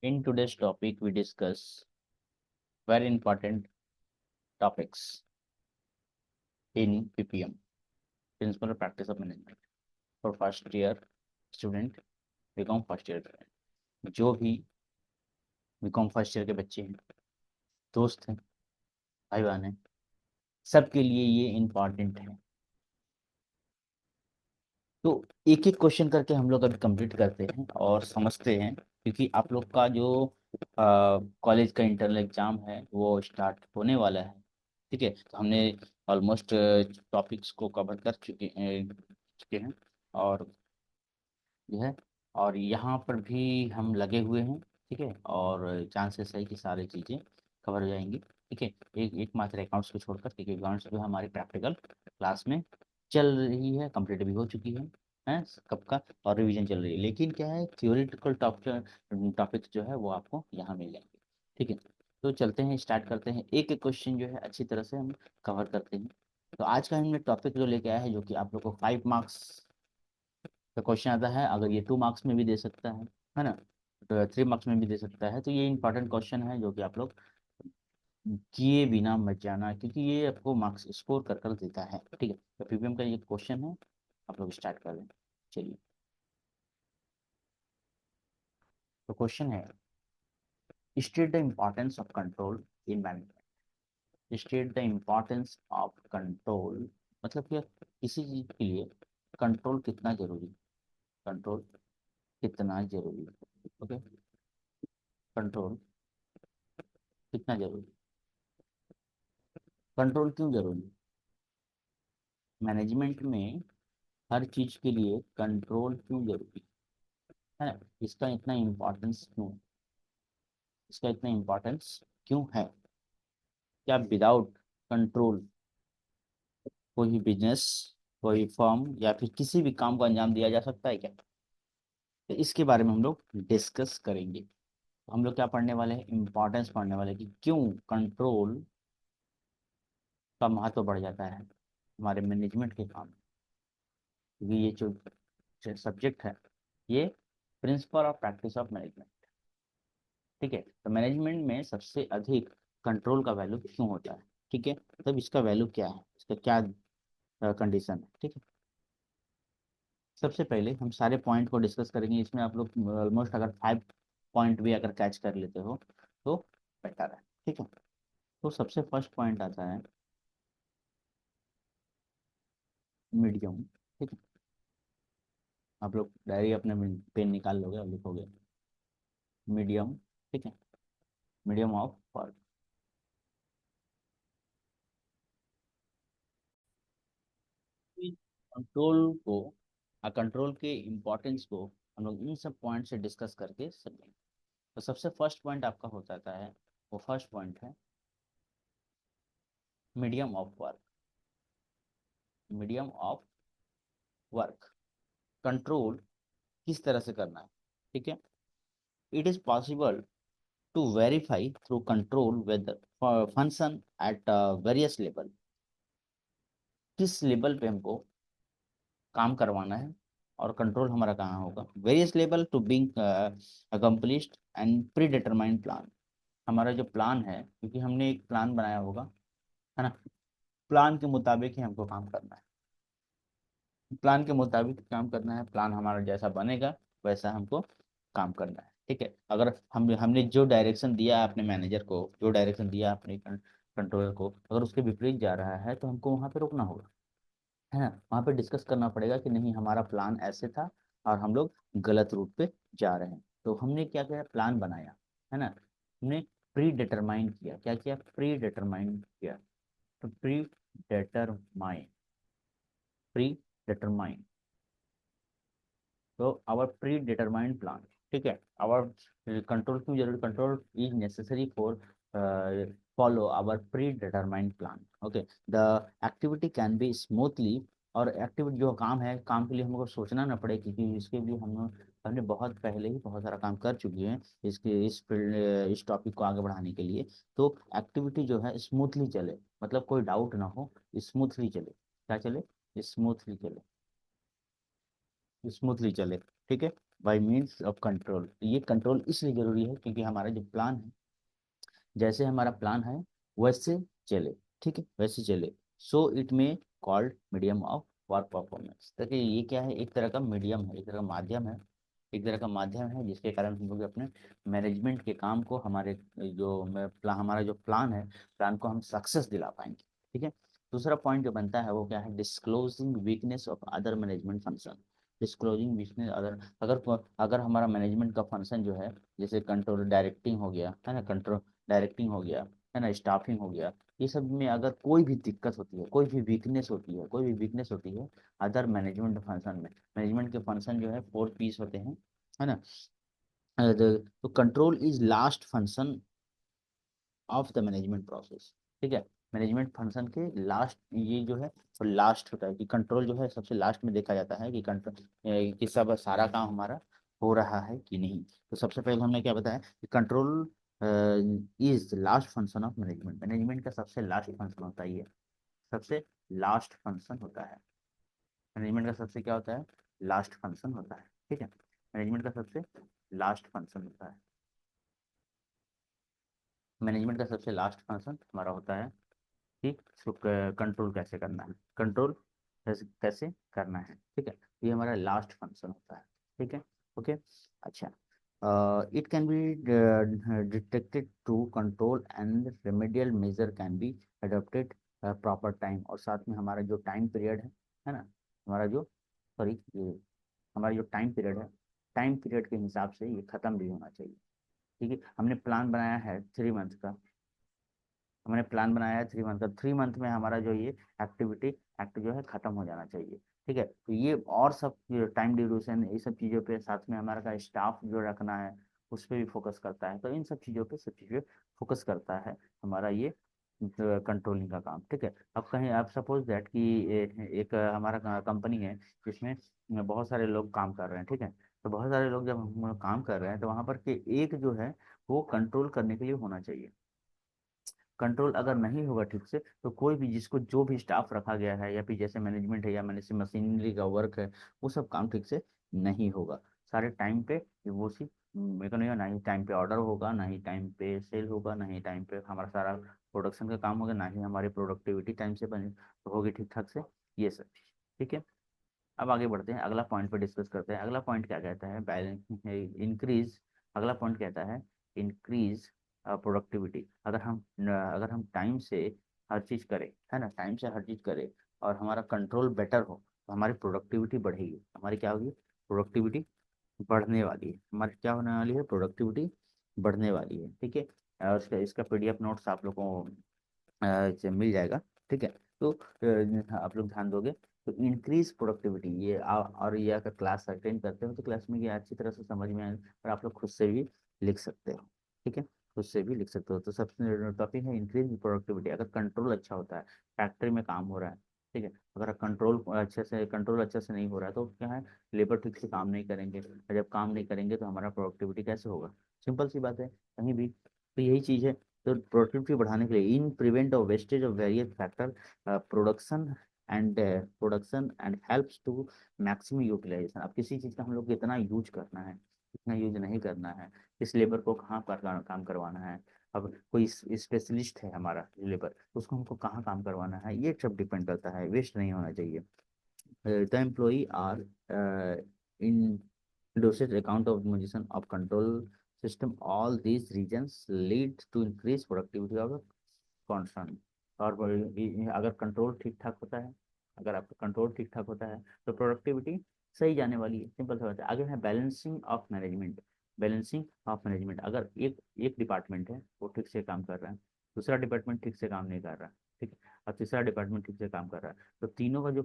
In today's topic, we discuss very important topics in PPM, Principal Practice of Management, for first year student, BCom first year student. जो भी BCom first year के बच्चे हैं, दोस्त हैं, भाई बहन हैं, सबके लिए ये इम्पॉर्टेंट है. तो एक एक क्वेश्चन करके हम लोग अभी कंप्लीट करते हैं और समझते हैं, क्योंकि आप लोग का जो कॉलेज का इंटरनल एग्जाम है वो स्टार्ट होने वाला है. ठीक है, तो हमने ऑलमोस्ट टॉपिक्स को कवर कर चुके हैं. और यह और यहाँ पर भी हम लगे हुए हैं. ठीक है, और चांसेस है कि सारी चीज़ें कवर हो जाएंगी. ठीक है, एकमात्र अकाउंट्स को छोड़कर, क्योंकि अकाउंट्स जो हमारी प्रैक्टिकल क्लास में चल रही है, कंप्लीट भी हो चुकी है कब का, और रिवीजन चल रही है. लेकिन क्या है, थियोरिटिकल टॉपिक्स जो है वो आपको यहाँ मिल जाएंगे. ठीक है, तो चलते हैं, स्टार्ट करते हैं. एक एक क्वेश्चन जो है अच्छी तरह से हम कवर करते हैं. तो आज का हमने टॉपिक जो लेके आया है, जो कि आप लोग को 5 मार्क्स का क्वेश्चन आता है. अगर ये 2 मार्क्स में भी दे सकता है ना, तो 3 मार्क्स में भी दे सकता है. तो ये इंपॉर्टेंट क्वेश्चन है जो कि आप लोग किए बिना मत जाना, क्योंकि ये आपको मार्क्स स्कोर कर कर देता है. ठीक है, तो पीपीएम का ये क्वेश्चन है, आप लोग स्टार्ट कर लें. चलिए, तो क्वेश्चन है, state the importance of control in management. State the importance of control, मतलब कि किसी चीज के लिए कंट्रोल कितना जरूरी, कंट्रोल कितना जरूरी. ओके, कंट्रोल कितना जरूरी, कंट्रोल क्यों जरूरी. मैनेजमेंट में हर चीज के लिए कंट्रोल क्यों जरूरी है ना, इसका इतना इम्पोर्टेंस क्यों, इसका इतना इम्पोर्टेंस क्यों है. क्या विदाउट कंट्रोल कोई बिजनेस, कोई फर्म या फिर किसी भी काम को अंजाम दिया जा सकता है क्या. तो इसके बारे में हम लोग डिस्कस करेंगे. तो हम लोग क्या पढ़ने वाले हैं, इम्पोर्टेंस पढ़ने वाले हैं कि क्यों कंट्रोल का महत्व बढ़ जाता है हमारे मैनेजमेंट के काम में. क्योंकि ये जो सब्जेक्ट है, ये principle of practice of management. ठीक है, तो मैनेजमेंट में सबसे अधिक कंट्रोल का वैल्यू क्यों होता है. ठीक है, तब इसका वैल्यू क्या है, इसका क्या कंडीशन है. ठीक है, सबसे पहले हम सारे पॉइंट को डिस्कस करेंगे. इसमें आप लोग ऑलमोस्ट अगर 5 पॉइंट भी अगर कैच कर लेते हो तो बेटर है. ठीक है, तो सबसे फर्स्ट पॉइंट आता है मीडियम. ठीक है, आप लोग डायरी अपने पेन निकाल लोगे और लिखोगे मीडियम. ठीक है, मीडियम ऑफ वर्क. कंट्रोल को, कंट्रोल के इम्पोर्टेंस को हम लोग इन सब पॉइंट से डिस्कस करके समझेंगे. तो सबसे फर्स्ट पॉइंट आपका हो जाता है, वो फर्स्ट पॉइंट है medium of work. Medium of work, control किस तरह से करना है. ठीक है, it is possible to verify through control whether function at various level. किस लेवल पे हमको काम करवाना है, और कंट्रोल हमारा कहाँ होगा. Various level to being accomplished and predetermined plan. हमारा जो प्लान है, क्योंकि हमने एक प्लान बनाया होगा, है ना, प्लान के मुताबिक ही हमको काम करना है. प्लान के मुताबिक काम करना है, प्लान हमारा जैसा बनेगा वैसा हमको काम करना है. ठीक है, अगर हमने जो डायरेक्शन दिया है अपने मैनेजर को, जो डायरेक्शन दिया है अपने कंट्रोलर को, अगर उसके विपरीत जा रहा है तो हमको वहाँ पे रुकना होगा, है ना. वहाँ पे डिस्कस करना पड़ेगा कि नहीं, हमारा प्लान ऐसे था और हम लोग गलत रूट पे जा रहे हैं. तो हमने क्या किया, प्लान बनाया, है ना. हमने प्री डिटरमाइन किया, क्या किया, प्री डिटरमाइन किया. तो प्री डिटरमाइन, तो आवर प्री डिटरमाइंड प्लान. ठीक है, आवर कंट्रोल क्यों जरूरी, control is necessary for follow our predetermined plan. Okay, the activity can be smoothly, और एक्टिविटी जो काम है, काम के लिए हमको सोचना ना पड़े, क्योंकि इसके लिए हमने बहुत पहले ही बहुत सारा काम कर चुके हैं इसके इस फील्ड, इस टॉपिक को आगे बढ़ाने के लिए. तो एक्टिविटी जो है स्मूथली चले, मतलब कोई डाउट ना हो, स्मूथली चले. क्या चले, स्मूथली चले, स्मूथली चले. ठीक है, बाय मीन्स ऑफ कंट्रोल। ये कंट्रोल इसलिए जरूरी है क्योंकि हमारा जो प्लान है, जैसे हमारा प्लान है वैसे चले, ठीक है, वैसे चले। सो इट में called medium of work performance. देखिए ये क्या है, एक तरह का मीडियम है, एक तरह का माध्यम है, एक तरह का माध्यम है जिसके कारण हम लोग अपने मैनेजमेंट के काम को, हमारे हमारा जो प्लान है, प्लान को हम सक्सेस दिला पाएंगे, ठीक है। दूसरा पॉइंट जो बनता है वो क्या है, disclosing weakness of other management function. Disclosing weakness other, अगर हमारा मैनेजमेंट का फंक्शन जो है, जैसे कंट्रोल डायरेक्टिंग हो गया है ना, कंट्रोल डायरेक्टिंग हो गया है ना, स्टाफिंग हो गया, ये सब में अगर कोई भी दिक्कत होती है, कोई भी वीकनेस होती है, कोई भी वीकनेस होती है अदर मैनेजमेंट फंक्शन में, मैनेजमेंट के फंक्शन जो है 4 पीस होते हैं, है ना। तो control is last function of the management process, ठीक है। मैनेजमेंट फंक्शन के लास्ट, ये जो है वो लास्ट होता है, कि कंट्रोल जो है सबसे लास्ट में देखा जाता है कि कंट्रोल कि सब सारा काम हमारा हो रहा है कि नहीं। तो सबसे पहले हमने क्या बताया कि control is last function of management. Management का सबसे लास्ट फंक्शन होता है ये, सबसे लास्ट फंक्शन होता है मैनेजमेंट का, सबसे क्या होता है, लास्ट फंक्शन होता है, ठीक है। मैनेजमेंट का सबसे लास्ट फंक्शन होता है, मैनेजमेंट का सबसे लास्ट फंक्शन हमारा होता है कि इसको कंट्रोल कैसे करना है, कंट्रोल कैसे कैसे करना है, ठीक है। ये हमारा लास्ट फंक्शन होता है, ठीक है। ओके, अच्छा। It can be detected to control and remedial measure can be adopted proper time. और साथ में हमारा जो टाइम पीरियड है ना, हमारा जो, सॉरी, ये हमारा जो टाइम पीरियड है, टाइम पीरियड के हिसाब से ये खत्म भी होना चाहिए, ठीक है। हमने प्लान बनाया है 3 मंथ का, हमने प्लान बनाया है 3 मंथ का, 3 मंथ में हमारा जो ये एक्टिविटी एक्ट जो है खत्म हो जाना चाहिए, ठीक है। तो ये और सब टाइम ड्यूरेशन, ये सब चीज़ों पे, साथ में हमारा का स्टाफ जो रखना है उस पर भी फोकस करता है। तो इन सब चीज़ों पे, सब चीज़ों फोकस करता है हमारा ये कंट्रोलिंग का काम, ठीक है। अब कहीं आप सपोज दैट कि एक हमारा कंपनी है जिसमें बहुत सारे लोग काम कर रहे हैं, ठीक है। तो बहुत सारे लोग जब हम काम कर रहे हैं तो वहाँ पर के एक जो है वो कंट्रोल करने के लिए होना चाहिए। कंट्रोल अगर नहीं होगा ठीक से तो कोई भी, जिसको जो भी स्टाफ रखा गया है या फिर जैसे मैनेजमेंट है या मैनेज मशीनरी का वर्क है, वो सब काम ठीक से नहीं होगा। सारे टाइम पे वो सी मेरे को नहीं होगा, ना ही टाइम पे ऑर्डर होगा, ना ही टाइम पे सेल होगा, ना ही टाइम पे हमारा सारा प्रोडक्शन का काम होगा, ना ही हमारी प्रोडक्टिविटी टाइम से बने होगी ठीक ठाक से, ये सब, ठीक है। अब आगे बढ़ते हैं, अगला पॉइंट पे डिस्कस करते हैं। अगला पॉइंट क्या कहता है, बैलेंस इंक्रीज, अगला पॉइंट कहता है इंक्रीज प्रोडक्टिविटी। अगर हम टाइम से हर चीज़ करें, है ना, टाइम से हर चीज़ करें और हमारा कंट्रोल बेटर हो तो हमारी प्रोडक्टिविटी बढ़ेगी, हमारी क्या होगी, प्रोडक्टिविटी बढ़ने वाली है, हमारी क्या होने वाली है, प्रोडक्टिविटी बढ़ने वाली है, ठीक है। और इसका इसका पीडीएफ नोट्स आप लोगों को से मिल जाएगा, ठीक है। तो आप लोग ध्यान दोगे तो इंक्रीज प्रोडक्टिविटी, ये और ये अगर क्लास अटेंड करते हो तो क्लास में ये अच्छी तरह से समझ में आए, और आप लोग खुद से भी लिख सकते हो, ठीक है, खुद से भी लिख सकते हो। तो सबसे टॉपिक है इंक्रीज प्रोडक्टिविटी। अगर कंट्रोल अच्छा होता है, फैक्ट्री में काम हो रहा है, ठीक है, अगर कंट्रोल अच्छे से नहीं हो रहा है तो क्या है, लेबर ठीक से काम नहीं करेंगे, और जब काम नहीं करेंगे तो हमारा प्रोडक्टिविटी कैसे होगा, सिंपल सी बात है, कहीं भी। तो यही चीज़ है। तो प्रोडक्टिविटी बढ़ाने के लिए in prevent of wastage of various factor production and helps to maximum utilization. अब किसी चीज़ का हम लोग कितना यूज करना है, कितना यूज नहीं करना है, इस लेबर को कहाँ पर काम करवाना है। अब कोई स्पेशलिस्ट है हमारा लेबर, उसको हमको कहाँ काम करवाना है, ये सब डिपेंड करता है, वेस्ट नहीं होना चाहिए। The employee are in dosage account of position of control system. All these regions lead to increased productivity of the concern. और अगर कंट्रोल ठीक ठाक होता है, अगर आपका कंट्रोल ठीक ठाक होता है तो प्रोडक्टिविटी सही जाने वाली है, सिंपल सा बात है। आगे है balancing of management. Balancing of management, अगर एक एक डिपार्टमेंट है वो ठीक से काम कर रहा है, दूसरा डिपार्टमेंट ठीक से काम नहीं कर रहा, ठीक है, और तीसरा डिपार्टमेंट ठीक से काम कर रहा है, तो तीनों का जो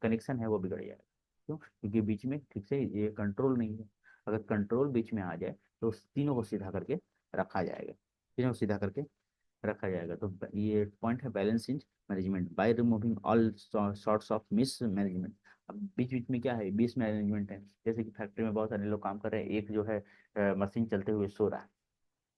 कनेक्शन है वो बिगड़ जाएगा। क्यों? क्योंकि बीच में ठीक से ये कंट्रोल नहीं है। अगर कंट्रोल बीच में आ जाए तो उस तीनों को सीधा करके रखा जाएगा, तीनों को सीधा करके रखा जाएगा। तो ये पॉइंट है balance in management by removing all sorts of mismanagement. अब बीच बीच में क्या है, मिस मैनेजमेंट है, जैसे कि फैक्ट्री में बहुत सारे लोग काम कर रहे हैं, एक जो है मशीन चलते हुए सो रहा है,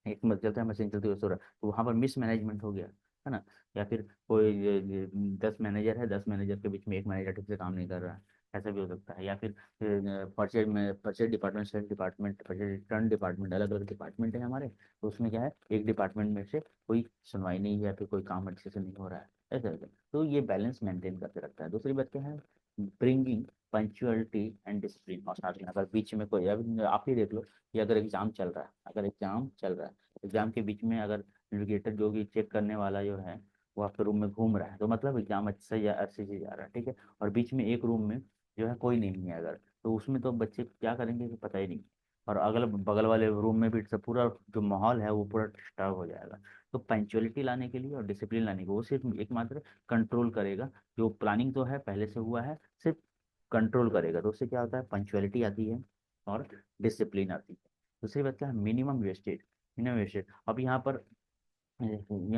एक मत चलता है मशीन चलती हुई सो रहा है, तो वहाँ पर मिस मैनेजमेंट हो गया, है ना। या फिर कोई 10 मैनेजर है, 10 मैनेजर के बीच में एक मैनेजर ठीक से काम नहीं कर रहा है, ऐसा भी हो सकता है। या फिर purchase department, sales department, purchase return department, अलग अलग डिपार्टमेंट है हमारे। तो उसमें क्या है, एक डिपार्टमेंट में से कोई सुनवाई नहीं है या फिर कोई काम अच्छे से नहीं हो रहा है, ऐसा ऐसा। तो ये बैलेंस मेंटेन करके रखता है। दूसरी बात क्या है, ब्रिंगिंग पंक्चुअलिटी एंड डिसिप्लिन। और साथ में अगर बीच में कोई, अब आप ही देख लो कि अगर एग्जाम चल रहा है, अगर एग्जाम चल रहा है, एग्जाम के बीच में अगर इन्विजिलेटर जो भी चेक करने वाला जो है वो आपके रूम में घूम रहा है, तो मतलब एग्जाम अच्छा या अच्छे से जा रहा है, ठीक है। और बीच में एक रूम में जो है कोई नहीं है अगर, तो उसमें तो बच्चे क्या करेंगे कि पता ही नहीं। और अगल बगल वाले रूम में भी सब पूरा जो माहौल है वो पूरा डिस्टर्ब हो जाएगा। तो पंचुअलिटी लाने के लिए और डिसिप्लिन लाने के लिए वो सिर्फ एकमात्र कंट्रोल करेगा। जो प्लानिंग तो है पहले से हुआ है, सिर्फ कंट्रोल करेगा। तो उससे क्या होता है, पंचुअलिटी आती है और डिसिप्लिन आती है। दूसरी बात क्या है, मिनिमम वेस्टेज। मिनिमम वेस्टेज, अब यहाँ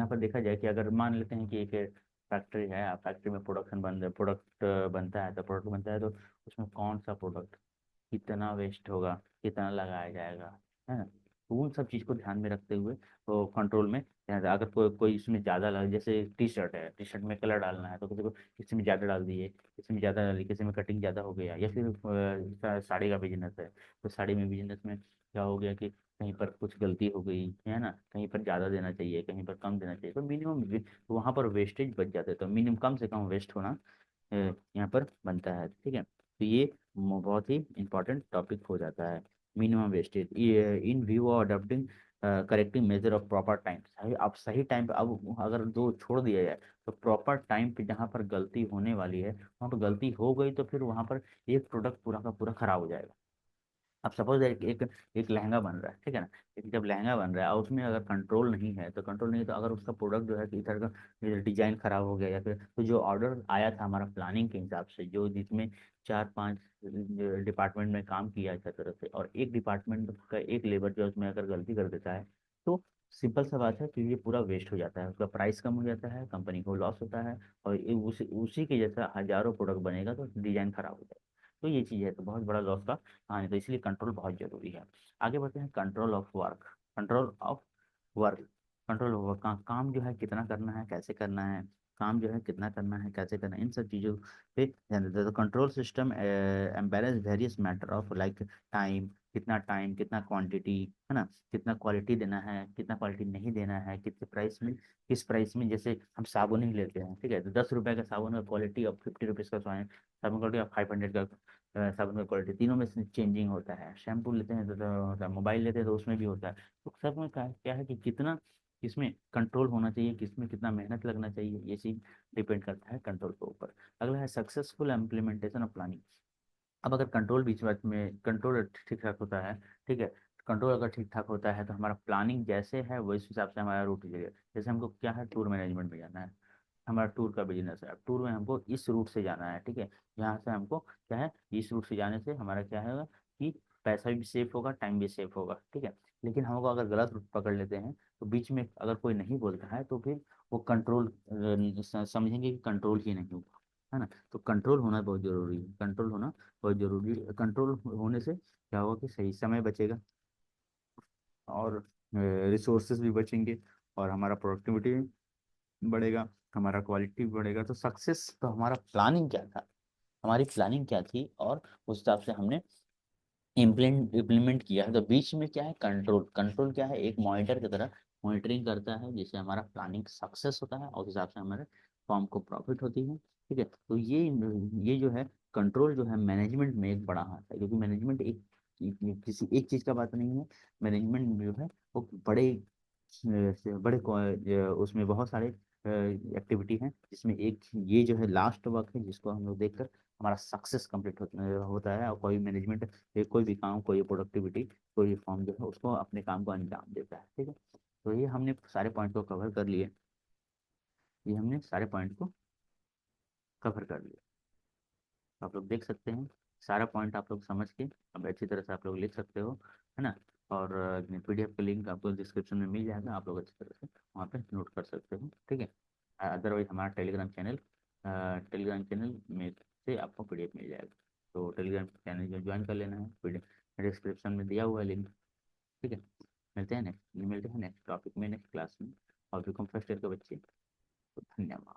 पर देखा जाए कि अगर मान लेते हैं कि एक फैक्ट्री है, फैक्ट्री में प्रोडक्शन बन प्रोडक्ट बनता है, तो प्रोडक्ट बनता है तो उसमें कौन सा प्रोडक्ट कितना वेस्ट होगा, कितना लगाया जाएगा, है ना। तो उन सब चीज़ को ध्यान में रखते हुए तो कंट्रोल में अगर कोई कोई इसमें ज़्यादा लग, जैसे टी शर्ट है, टी शर्ट में कलर डालना है तो किसी को किसी में ज़्यादा डाल दिए, किसी में ज़्यादा डाल दिए, किसी में कटिंग ज़्यादा हो गया। या फिर साड़ी का बिजनेस है, तो साड़ी में बिजनेस में क्या हो गया कि कहीं पर कुछ गलती हो गई है ना, कहीं पर ज़्यादा देना चाहिए, कहीं पर कम देना चाहिए, तो मिनिमम तो वहाँ पर वेस्टेज बच जाते हैं। तो मिनिमम कम से कम वेस्ट होना यहाँ पर बनता है, ठीक है। तो ये बहुत ही इंपॉर्टेंट टॉपिक हो जाता है, minimum wastage in view of adopting correcting measure of proper time. सही, अब सही टाइम पे, अब अगर दो छोड़ दिया जाए तो प्रॉपर टाइम पे जहाँ पर गलती होने वाली है वहाँ पर गलती हो गई तो फिर वहाँ पर एक प्रोडक्ट पूरा का पूरा खराब हो जाएगा। अब सपोज एक लहंगा बन रहा है, ठीक है ना। एक जब लहंगा बन रहा है और उसमें अगर कंट्रोल नहीं है, तो कंट्रोल नहीं है तो अगर उसका प्रोडक्ट जो है कि इधर का डिजाइन खराब हो गया, या फिर तो जो ऑर्डर आया था हमारा प्लानिंग के हिसाब से, जो जिसमें चार पांच डिपार्टमेंट में काम किया अच्छा तरह से, और एक डिपार्टमेंट का एक लेबर जो है उसमें अगर गलती कर देता है, तो सिंपल सा बात है कि ये पूरा वेस्ट हो जाता है, उसका प्राइस कम हो जाता है, कंपनी को लॉस होता है। और उसी उसी के जैसा हजारों प्रोडक्ट बनेगा तो डिजाइन खराब हो जाएगा। तो ये चीज़ है, तो बहुत बड़ा लॉस का। हाँ, तो इसलिए कंट्रोल बहुत जरूरी है। आगे बढ़ते हैं, control of work. Control of work, control of work, काम जो है कितना करना है, कैसे करना है, काम जो है कितना करना है, कैसे करना है, इन सब चीज़ों पे ध्यान देते हैं। तो control system embarrass various matter of like time, कितना क्वांटिटी, है ना, कितना क्वालिटी देना है, कितना क्वालिटी नहीं देना है, कितने प्राइस में, किस प्राइस में। जैसे हम साबुन ही लेते हैं, ठीक है, तो 10 रुपए का साबुन का क्वालिटी और 50 रुपीज़ का साबुन क्वालिटी और 500 का साबुन का क्वालिटी, तीनों में से चेंजिंग होता है। शैम्पू लेते हैं तो होता है, मोबाइल लेते हैं तो उसमें भी होता है। तो सब में क्या है कि कितना किसमें कंट्रोल होना चाहिए, किसमें कितना मेहनत लगना चाहिए, ये चीज़ डिपेंड करता है कंट्रोल के ऊपर। अगला है सक्सेसफुल इम्प्लीमेंटेशन ऑफ प्लानिंग। अब अगर कंट्रोल बीच बीच में कंट्रोल ठीक ठाक होता है, ठीक है, कंट्रोल अगर ठीक ठाक होता है तो हमारा प्लानिंग जैसे है वो इस हिसाब से हमारा रूट चलेगा। जैसे हमको क्या है, टूर मैनेजमेंट में जाना है, हमारा टूर का बिजनेस है, अब टूर में हमको इस रूट से जाना है, ठीक है। यहाँ से हमको क्या है, इस रूट से जाने से हमारा क्या है कि पैसा भी सेफ होगा, टाइम भी सेफ होगा, ठीक है। लेकिन हमको अगर गलत रूट पकड़ लेते हैं तो बीच में अगर कोई नहीं बोलता है तो फिर वो कंट्रोल समझेंगे कि कंट्रोल ही नहीं हुआ, है ना। तो कंट्रोल होना बहुत जरूरी है, कंट्रोल होना बहुत जरूरी है। कंट्रोल होने से क्या होगा कि सही समय बचेगा, और रिसोर्सेज भी बचेंगे, और हमारा प्रोडक्टिविटी बढ़ेगा, हमारा क्वालिटी भी बढ़ेगा। तो सक्सेस तो हमारा प्लानिंग क्या था, हमारी प्लानिंग क्या थी, और उस हिसाब से हमने इम्प्लीमेंट किया है। तो बीच में क्या है, कंट्रोल। कंट्रोल क्या है, एक मॉनिटर की तरह मॉनिटरिंग करता है, जिससे हमारा प्लानिंग सक्सेस होता है और उस हिसाब से हमारे फॉर्म को प्रॉफिट होती है, ठीक है। तो ये जो है कंट्रोल जो है मैनेजमेंट में एक बड़ा हाथ है, क्योंकि मैनेजमेंट किसी एक चीज़ का बात नहीं है। मैनेजमेंट जो है वो उसमें बहुत सारे एक्टिविटी हैं, जिसमें एक ये जो है लास्ट वर्क है, जिसको हम लोग देखकर हमारा सक्सेस कंप्लीट होता है। और कोई मैनेजमेंट, कोई भी काम, कोई प्रोडक्टिविटी, कोई भी फॉर्म जो है उसको अपने काम को अंजाम देता है, ठीक है। तो ये हमने सारे पॉइंट को कवर कर लिए, ये हमने सारे पॉइंट को कवर कर लिया। तो आप लोग देख सकते हैं, सारा पॉइंट आप लोग समझ के अब अच्छी तरह से आप लोग लिख सकते हो, है ना। और पीडीएफ का लिंक आपको डिस्क्रिप्शन में मिल जाएगा, आप लोग अच्छी तरह से वहाँ पे नोट कर सकते हो, ठीक है। अदरवाइज हमारा टेलीग्राम चैनल में से आपको पीडीएफ मिल जाएगा। तो टेलीग्राम चैनल जो ज्वाइन कर लेना है, पीडीएफ डिस्क्रिप्शन में दिया हुआ है लिंक, ठीक है। मिलते हैं नेक्स्ट टॉपिक में, नेक्स्ट क्लास में। और बीकॉम फर्स्ट ईयर के बच्चे, तो धन्यवाद।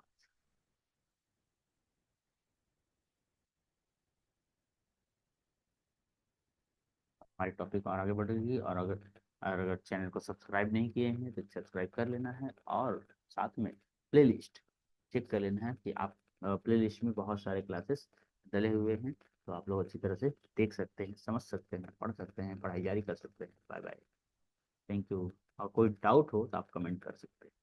हमारी टॉपिक और आगे बढ़ेगी। और अगर चैनल को सब्सक्राइब नहीं किए हैं तो सब्सक्राइब कर लेना है, और साथ में प्लेलिस्ट चेक कर लेना है कि आप प्लेलिस्ट में बहुत सारे क्लासेस डले हुए हैं, तो आप लोग अच्छी तरह से देख सकते हैं, समझ सकते हैं, पढ़ सकते हैं, पढ़ाई जारी कर सकते हैं। Bye bye. Thank you. और कोई डाउट हो तो आप कमेंट कर सकते हैं।